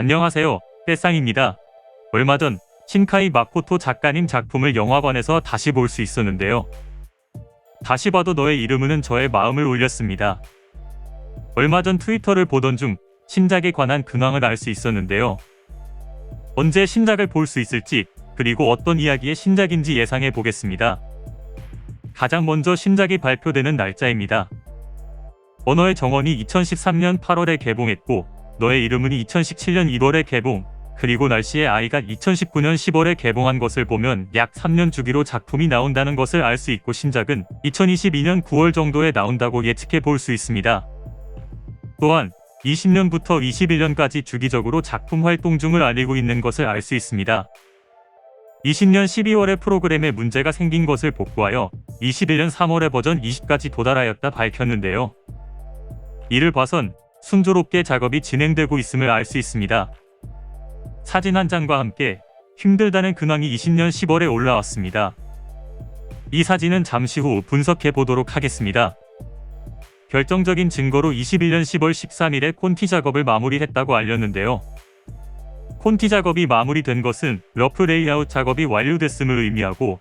안녕하세요. 떼쌍입니다. 얼마 전 신카이 마코토 작가님 작품을 영화관에서 다시 볼 수 있었는데요. 다시 봐도 너의 이름은 저의 마음을 울렸습니다. 얼마 전 트위터를 보던 중 신작에 관한 근황을 알 수 있었는데요. 언제 신작을 볼 수 있을지, 그리고 어떤 이야기의 신작인지 예상해 보겠습니다. 가장 먼저 신작이 발표되는 날짜입니다. 언어의 정원이 2013년 8월에 개봉했고, 너의 이름은 2017년 1월에 개봉, 그리고 날씨의 아이가 2019년 10월에 개봉한 것을 보면 약 3년 주기로 작품이 나온다는 것을 알 수 있고, 신작은 2022년 9월 정도에 나온다고 예측해 볼 수 있습니다. 또한 20년부터 21년까지 주기적으로 작품 활동 중을 알리고 있는 것을 알 수 있습니다. 20년 12월에 프로그램에 문제가 생긴 것을 복구하여 21년 3월에 버전 20까지 도달하였다 밝혔는데요. 이를 봐선 순조롭게 작업이 진행되고 있음을 알 수 있습니다. 사진 한 장과 함께 힘들다는 근황이 20년 10월에 올라왔습니다. 이 사진은 잠시 후 분석해 보도록 하겠습니다. 결정적인 증거로 21년 10월 13일에 콘티 작업을 마무리했다고 알렸는데요. 콘티 작업이 마무리된 것은 러프 레이아웃 작업이 완료됐음을 의미하고,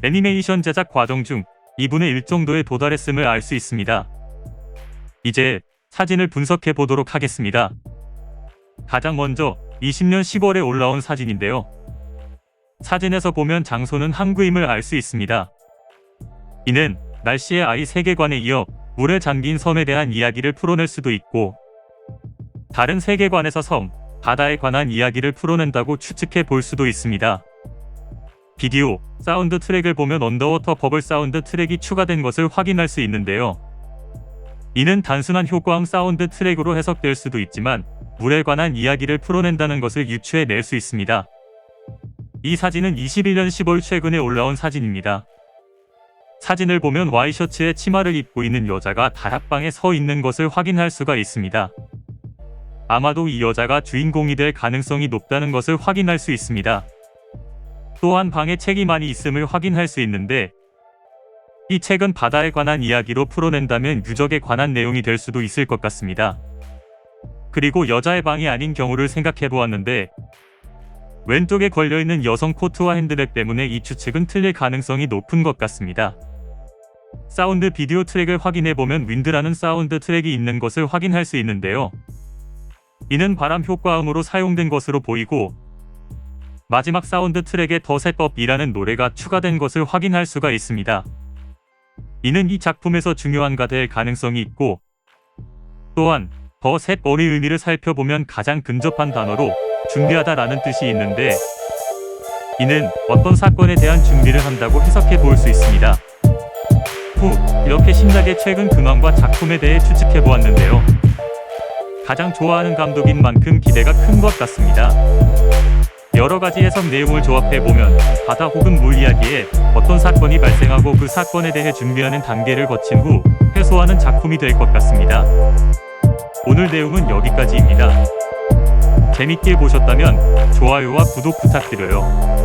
애니메이션 제작 과정 중 2분의 1 정도에 도달했음을 알 수 있습니다. 이제 사진을 분석해 보도록 하겠습니다. 가장 먼저 20년 10월에 올라온 사진인데요. 사진에서 보면 장소는 항구임을 알 수 있습니다. 이는 날씨의 아이 세계관에 이어 물에 잠긴 섬에 대한 이야기를 풀어낼 수도 있고, 다른 세계관에서 섬, 바다에 관한 이야기를 풀어낸다고 추측해 볼 수도 있습니다. 비디오, 사운드 트랙을 보면 언더워터 버블 사운드 트랙이 추가된 것을 확인할 수 있는데요. 이는 단순한 효과음 사운드 트랙으로 해석될 수도 있지만 물에 관한 이야기를 풀어낸다는 것을 유추해낼 수 있습니다. 이 사진은 21년 10월 최근에 올라온 사진입니다. 사진을 보면 와이셔츠에 치마를 입고 있는 여자가 다락방에 서 있는 것을 확인할 수가 있습니다. 아마도 이 여자가 주인공이 될 가능성이 높다는 것을 확인할 수 있습니다. 또한 방에 책이 많이 있음을 확인할 수 있는데, 이 책은 바다에 관한 이야기로 풀어낸다면 유적에 관한 내용이 될 수도 있을 것 같습니다. 그리고 여자의 방이 아닌 경우를 생각해 보았는데, 왼쪽에 걸려있는 여성 코트와 핸드백 때문에 이 추측은 틀릴 가능성이 높은 것 같습니다. 사운드 비디오 트랙을 확인해 보면 윈드라는 사운드 트랙이 있는 것을 확인할 수 있는데요. 이는 바람 효과음으로 사용된 것으로 보이고, 마지막 사운드 트랙에 더 셋업이라는 노래가 추가된 것을 확인할 수가 있습니다. 이는 이 작품에서 중요한가 될 가능성이 있고, 또한 더 셋업의 의미를 살펴보면 가장 근접한 단어로 준비하다라는 뜻이 있는데, 이는 어떤 사건에 대한 준비를 한다고 해석해 볼 수 있습니다. 이렇게 신작의 최근 근황과 작품에 대해 추측해 보았는데요. 가장 좋아하는 감독인 만큼 기대가 큰 것 같습니다. 여러 가지 해석 내용을 조합해 보면 바다 혹은 물 이야기에 어떤 사건이 발생하고 그 사건에 대해 준비하는 단계를 거친 후 회수하는 작품이 될 것 같습니다. 오늘 내용은 여기까지입니다. 재밌게 보셨다면 좋아요와 구독 부탁드려요.